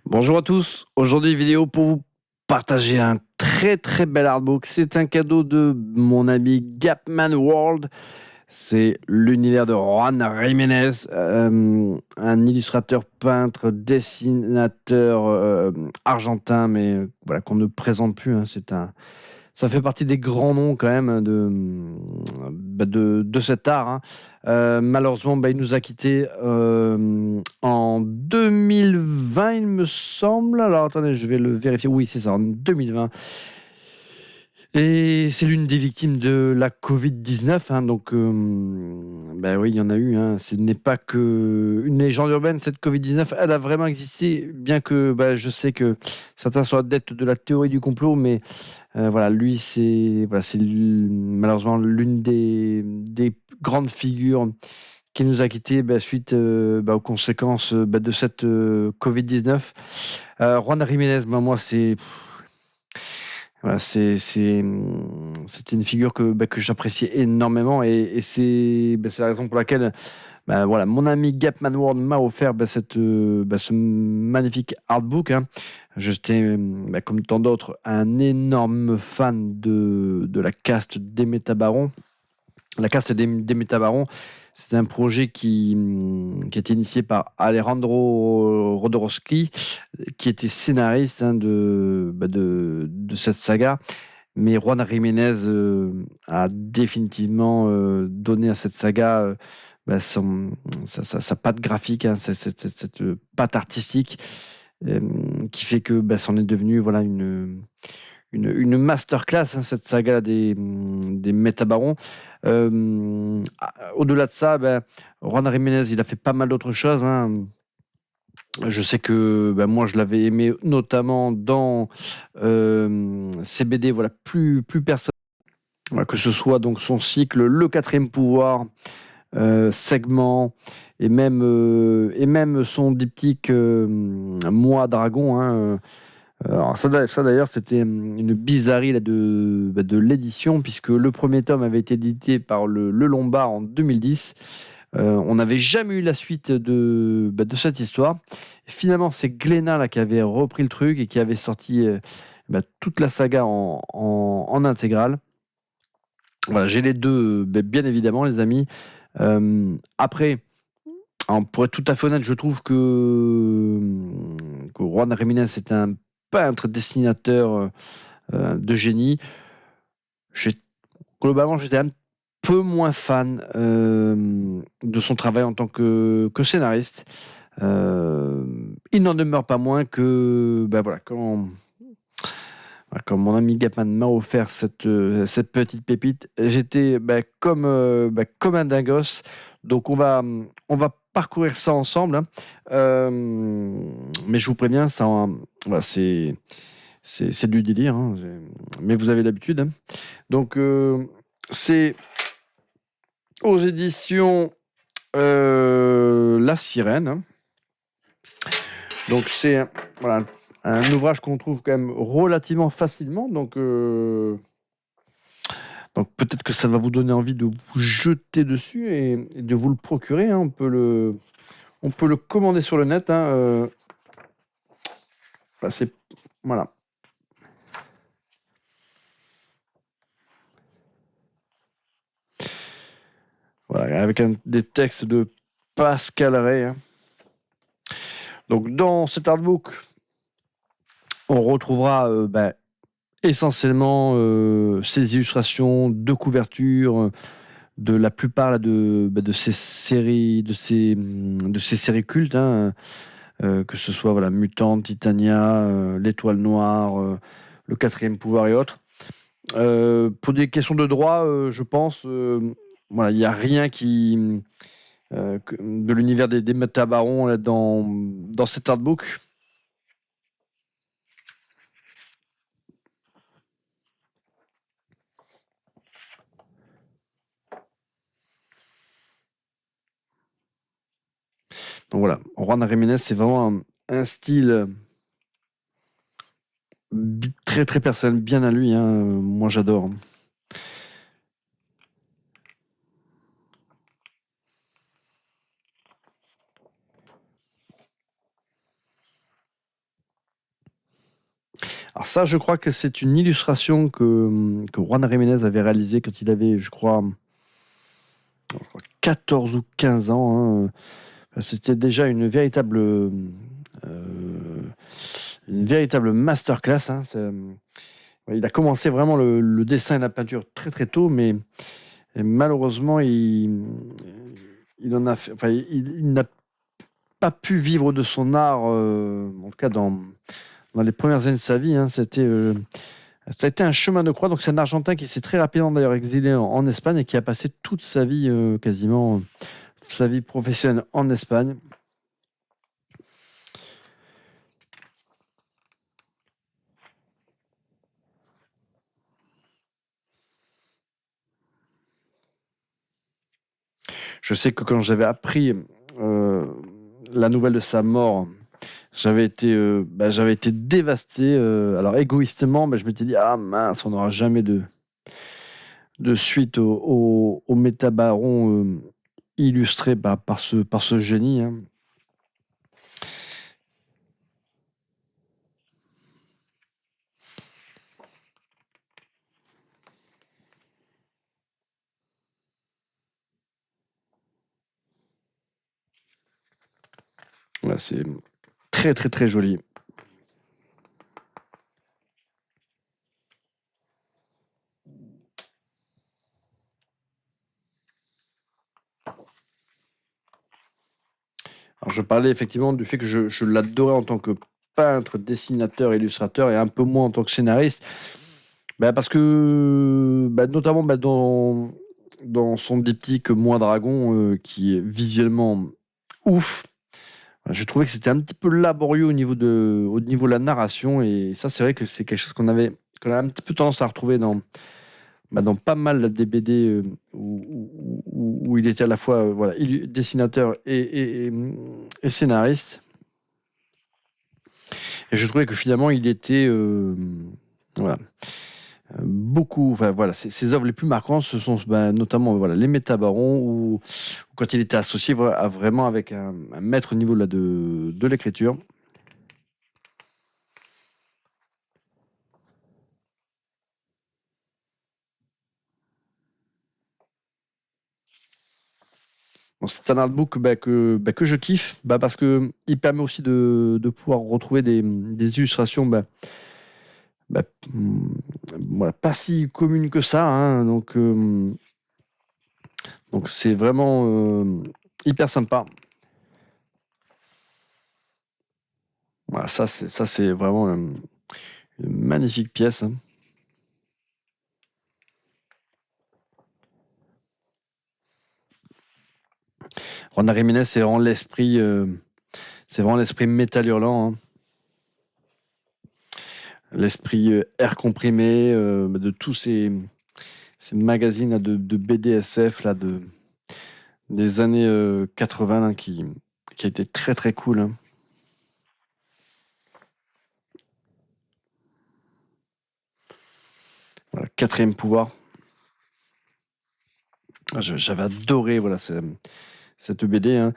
Bonjour à tous, aujourd'hui vidéo pour vous partager un très bel artbook. C'est un cadeau de mon ami Gapman World. C'est l'univers de Juan Jiménez, un illustrateur, peintre, dessinateur argentin, mais voilà, qu'on ne présente plus, hein. Ça fait partie des grands noms quand même de cet art, hein. Malheureusement, il nous a quittés en 2020, il me semble. Alors attendez, je vais le vérifier. Oui, c'est ça, en 2020. Et c'est l'une des victimes de la Covid-19, hein, donc oui, il y en a eu, hein. Ce n'est pas que une légende urbaine, cette Covid-19, elle a vraiment existé, bien que je sais que certains sont adeptes de la théorie du complot, mais voilà, lui, malheureusement l'une des grandes figures qui nous a quittés suite aux conséquences de cette Covid-19. Juan Jiménez, moi, c'était une figure que j'appréciais énormément et c'est la raison pour laquelle voilà, mon ami Gapman World m'a offert ce magnifique artbook, hein. J'étais, comme tant d'autres, un énorme fan de la caste des Métabarons. La caste des Métabarons, c'est un projet qui était initié par Alejandro Jodorowsky, qui était scénariste, hein, de cette saga. Mais Juan Jiménez a définitivement donné à cette saga sa patte graphique, hein, cette patte artistique euh, qui fait que c'en est devenu voilà, une masterclass, hein, cette saga des Métabarons. Au-delà de ça, Juan Jiménez, il a fait pas mal d'autres choses, hein. Je sais que moi, je l'avais aimé notamment dans ses BD voilà, plus personnels, que ce soit donc son cycle Le Quatrième Pouvoir, Segment, et même son diptyque Moi Dragon, hein. Alors ça, d'ailleurs, c'était une bizarrerie là, de l'édition, puisque le premier tome avait été édité par le Lombard en 2010. On n'avait jamais eu la suite de cette histoire. Et finalement, c'est Glénat là, qui avait repris le truc et qui avait sorti toute la saga en intégrale. Voilà, j'ai les deux, bien évidemment, les amis. Après, pour être tout à fait honnête, je trouve que Juan Jiménez est un peintre dessinateur de génie. J'ai- Globalement, j'étais un peu moins fan de son travail en tant que scénariste. Euh, il n'en demeure pas moins que voilà, quand mon ami Gapman m'a offert cette petite pépite, j'étais comme un dingos. Donc on va parcourir ça ensemble, hein. Euh, mais je vous préviens, voilà, c'est du délire, hein. Mais vous avez l'habitude, hein. Donc c'est aux éditions La Sirène, hein. Donc c'est voilà, un ouvrage qu'on trouve quand même relativement facilement. Donc peut-être que ça va vous donner envie de vous jeter dessus et de vous le procurer, hein. On peut le commander sur le net, hein. C'est voilà. Voilà, avec des textes de Pascal Ray, hein. Donc dans cet artbook, on retrouvera essentiellement ces illustrations de couverture de la plupart là, de ces séries, de ces séries cultes, hein. Que ce soit voilà, Mutant, Titania, L'Étoile Noire, Le Quatrième Pouvoir et autres. Pour des questions de droit, je pense, voilà, il n'y a rien de l'univers des métabarons là, dans cet artbook. Donc voilà, Juan Jiménez, c'est vraiment un style très personnel, bien à lui, hein. Moi, j'adore. Alors ça, je crois que c'est une illustration que Juan Jiménez avait réalisée quand il avait, je crois, 14 ou 15 ans, hein. C'était déjà une véritable masterclass, hein. Il a commencé vraiment le dessin et la peinture très très tôt, mais malheureusement, enfin, il n'a pas pu vivre de son art, en tout cas dans les premières années de sa vie, hein. Ça a été un chemin de croix. Donc c'est un Argentin qui s'est très rapidement d'ailleurs exilé en Espagne et qui a passé toute sa vie, quasiment sa vie professionnelle en Espagne. Je sais que quand j'avais appris la nouvelle de sa mort, j'avais été dévasté. Alors égoïstement, je m'étais dit, ah mince, on n'aura jamais de suite au Métabaron illustré par ce génie, hein. Ouais, c'est très très très joli. Alors, je parlais effectivement du fait que je l'adorais en tant que peintre, dessinateur, illustrateur et un peu moins en tant que scénariste. Parce que, notamment dans son diptyque Moi Dragon, qui est visuellement ouf, je trouvais que c'était un petit peu laborieux au niveau de la narration. Et ça, c'est vrai que c'est quelque chose qu'on a un petit peu tendance à retrouver dans pas mal des BD où il était à la fois voilà, dessinateur et scénariste. Et je trouvais que finalement, il était voilà, beaucoup. Enfin, voilà, ses œuvres les plus marquantes, ce sont notamment voilà, les Métabarons, ou quand il était associé vraiment avec un maître au niveau là, de l'écriture. Bon, c'est un artbook que je kiffe, parce que il permet aussi de pouvoir retrouver des illustrations bah, voilà, pas si communes que ça, hein. Donc c'est vraiment hyper sympa. Voilà, ça c'est vraiment une magnifique pièce, hein. Ron Jiménez, c'est vraiment l'esprit métal hurlant, hein. L'esprit air comprimé de tous ces magazines là, de BDSF là, des années 80 là, qui a été très très cool, hein. Voilà, Quatrième pouvoir. J'avais adoré voilà, cette BD, hein,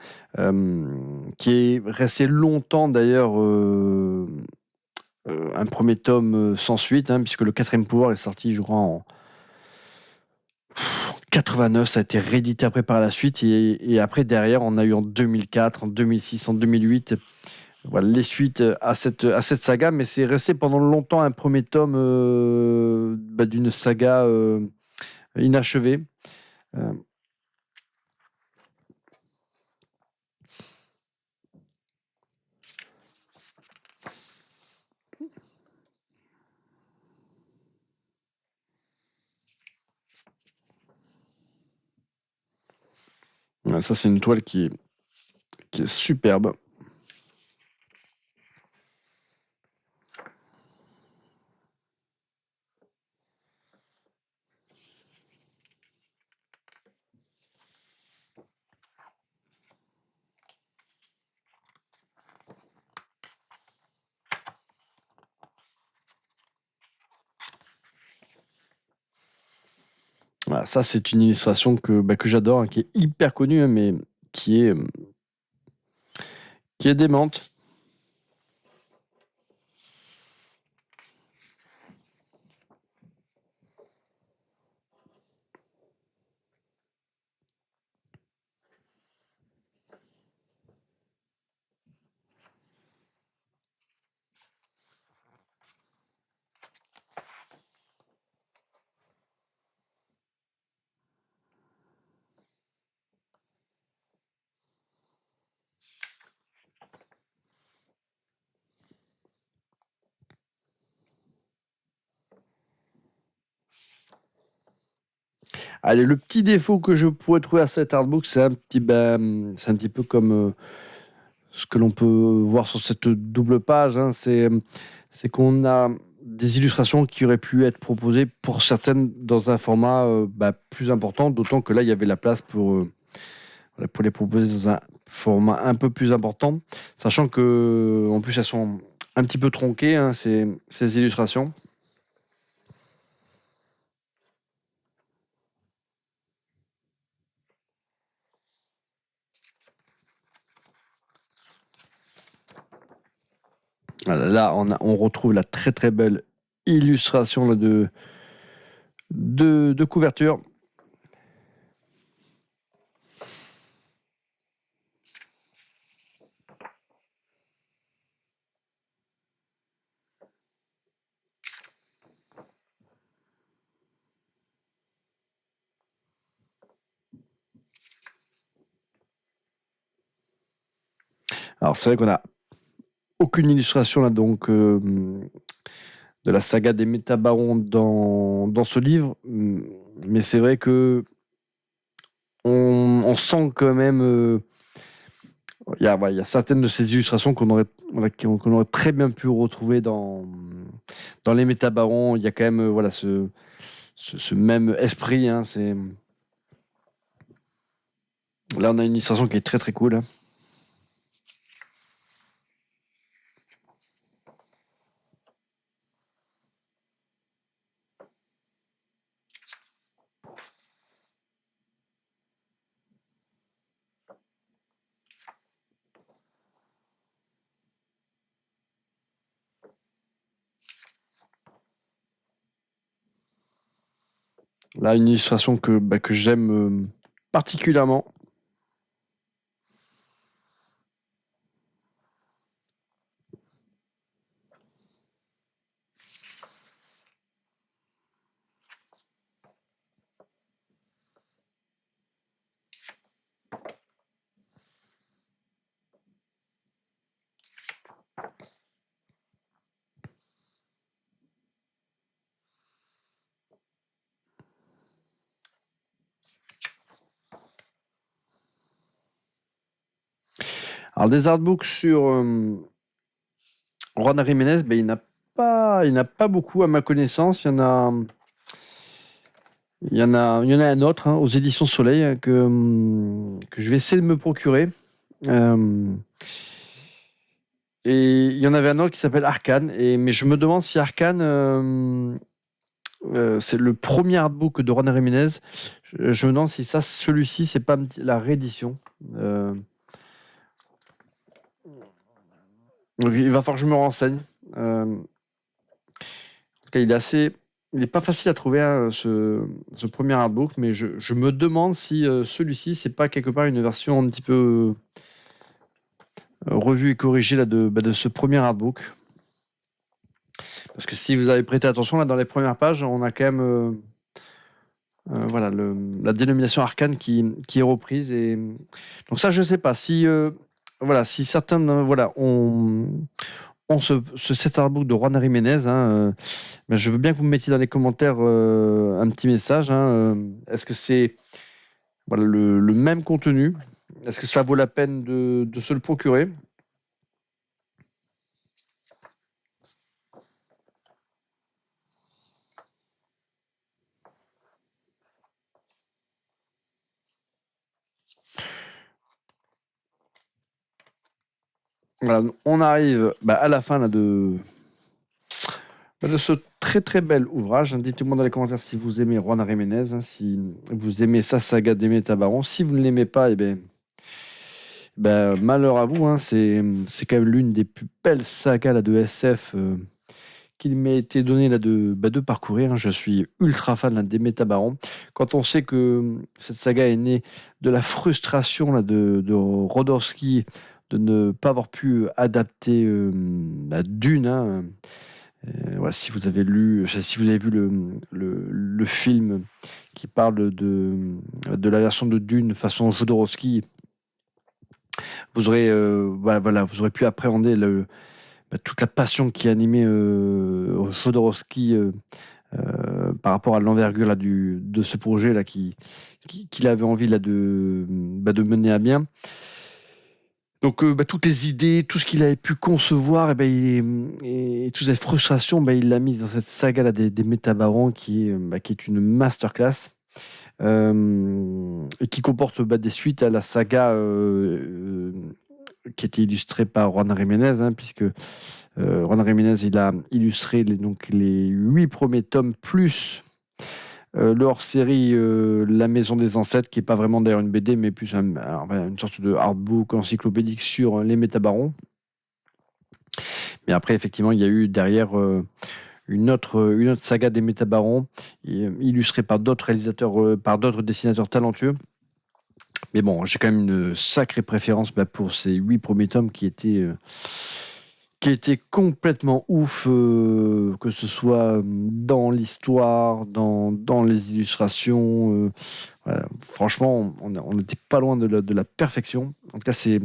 qui est resté longtemps d'ailleurs un premier tome sans suite, hein, puisque le Quatrième pouvoir est sorti, je crois, en 89. Ça a été réédité après par la suite. Et après, derrière, on a eu en 2004, en 2006, en 2008, voilà, les suites à cette saga. Mais c'est resté pendant longtemps un premier tome d'une saga inachevée. Euh, Ça, c'est une toile qui est superbe. Voilà, ça, c'est une illustration que j'adore, hein, qui est hyper connue, hein, mais qui est, euh, qui est démente. Allez, le petit défaut que je pourrais trouver à cet artbook, c'est un petit peu comme ce que l'on peut voir sur cette double page, hein, c'est qu'on a des illustrations qui auraient pu être proposées pour certaines dans un format plus important, d'autant que là, il y avait la place voilà, pour les proposer dans un format un peu plus important, sachant que en plus, elles sont un petit peu tronquées, hein, ces illustrations. Voilà, là, on retrouve la très très belle illustration là, de couverture. Alors, c'est vrai qu'on a aucune illustration là, donc de la saga des Métabarons dans ce livre, mais c'est vrai que on sent quand même. Il y a certaines de ces illustrations voilà, qu'on aurait très bien pu retrouver dans les Métabarons. Il y a quand même voilà, ce même esprit. Hein, là, on a une illustration qui est très très cool. Hein. Là, une illustration que j'aime particulièrement. Alors, des artbooks sur Juan Jiménez, ben, il n'a pas beaucoup à ma connaissance. Il y en a un autre hein, aux éditions Soleil hein, que je vais essayer de me procurer. Euh, et il y en avait un autre qui s'appelle Arcane. Mais je me demande si Arcane, c'est le premier artbook de Juan Jiménez. Je me demande si celui-ci, c'est pas la réédition. Euh, donc il va falloir que je me renseigne. En tout cas, il est pas facile à trouver hein, ce premier artbook, mais je me demande si celui-ci, c'est pas quelque part une version un petit peu revue et corrigée là, de ce premier artbook. Parce que si vous avez prêté attention, là, dans les premières pages, on a quand même voilà, la dénomination arcane qui est reprise. Donc ça, je ne sais pas. Voilà, si certains voilà, ont cet artbook de Juan Jiménez, hein, ben, je veux bien que vous me mettiez dans les commentaires un petit message. Hein, est-ce que c'est voilà, le même contenu? Est-ce que ça vaut la peine de se le procurer? Voilà, on arrive à la fin là, de ce très très bel ouvrage. Hein. Dites-moi dans les commentaires si vous aimez Juan Jiménez, hein, si vous aimez sa saga des Tabaron. Si vous ne l'aimez pas, malheur à vous. Hein. C'est quand même l'une des plus belles sagas là, de SF qu'il m'ait été donné là, de parcourir. Hein. Je suis ultra fan là, des Métabarons. Quand on sait que cette saga est née de la frustration là, de Rodorski de ne pas avoir pu adapter Dune, hein, voilà, si vous avez vu le film qui parle de la version de Dune façon Jodorowsky, vous aurez pu appréhender toute la passion qui animait Jodorowsky par rapport à l'envergure là, de ce projet là, qu'il avait envie là, de mener à bien. Donc, toutes les idées, tout ce qu'il avait pu concevoir, et toutes ces frustrations, il l'a mis dans cette saga là, des Métabarons qui est une masterclass. Et qui comporte des suites à la saga qui était illustrée par Juan Jiménez, hein, puisque Juan Jiménez il a illustré les 8 premiers tomes plus le hors-série La Maison des Ancêtres, qui n'est pas vraiment d'ailleurs une BD, mais plus une sorte de artbook encyclopédique sur les Métabarons. Mais après, effectivement, il y a eu derrière une autre saga des Métabarons, illustrée par d'autres réalisateurs, par d'autres dessinateurs talentueux. Mais bon, j'ai quand même une sacrée préférence pour ces 8 premiers tomes qui étaient complètement ouf, que ce soit dans l'histoire, dans les illustrations. Voilà. Franchement, on n'était pas loin de la perfection. En tout cas, c'est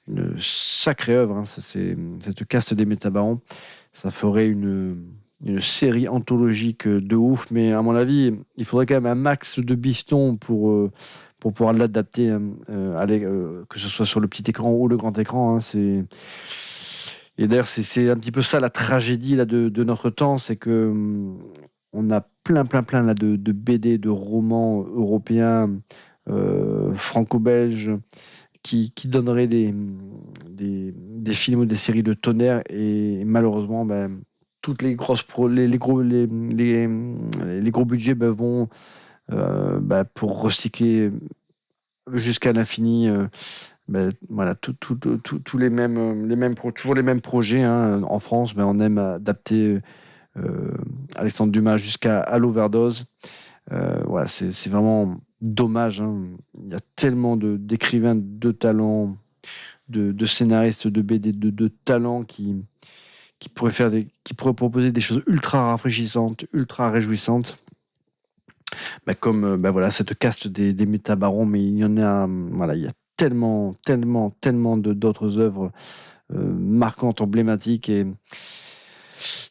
une sacrée œuvre, hein. Cette caste des Métabarons. Ça ferait une série anthologique de ouf, mais à mon avis, il faudrait quand même un max de bistons pour pouvoir l'adapter, hein, que ce soit sur le petit écran ou le grand écran, hein. Et d'ailleurs, c'est un petit peu ça la tragédie là, de notre temps, c'est que on a plein là, de BD, de romans européens, franco-belges, qui donneraient des films ou des séries de tonnerre, et malheureusement, toutes les grosses les gros budgets vont pour recycler jusqu'à l'infini. Voilà, tous toujours les mêmes projets, hein. En France, on aime adapter Alexandre Dumas jusqu'à l'overdose. Voilà, c'est vraiment dommage, hein. Il y a tellement d'écrivains de talent, de scénaristes de BD de talent qui pourraient proposer des choses ultra rafraîchissantes, ultra réjouissantes. Comme voilà, cette caste des Métabarons, mais il y en a, voilà, il y a tellement d'autres œuvres marquantes, emblématiques.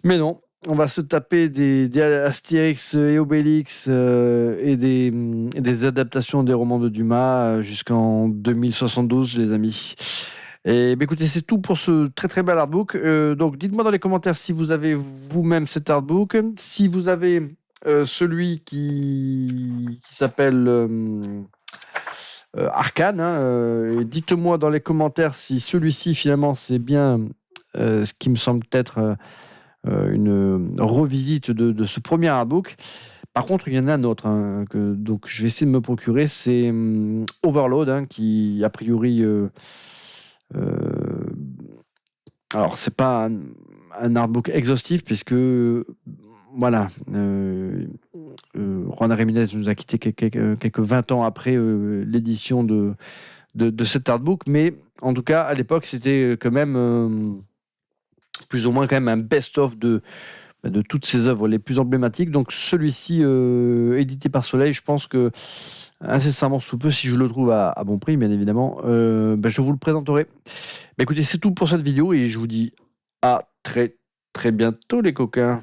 Mais non, on va se taper des Astérix et Obélix et des adaptations des romans de Dumas jusqu'en 2072, les amis. Et écoutez, c'est tout pour ce très très bel artbook. Donc dites-moi dans les commentaires si vous avez vous-même cet artbook, si vous avez celui qui s'appelle Arcane, hein, et dites-moi dans les commentaires si celui-ci finalement c'est bien ce qui me semble être une revisite de ce premier artbook. Par contre, il y en a un autre, hein, donc je vais essayer de me procurer, c'est Overload, hein, qui a priori alors c'est pas un artbook exhaustif, puisque voilà, Juan Jiménez nous a quitté quelques 20 ans après l'édition de cet artbook, mais en tout cas à l'époque c'était quand même plus ou moins quand même un best-of de toutes ses œuvres les plus emblématiques. Donc celui-ci édité par Soleil, je pense que incessamment sous peu, si je le trouve à bon prix bien évidemment, je vous le présenterai. Écoutez, c'est tout pour cette vidéo, et je vous dis à très très bientôt les coquins.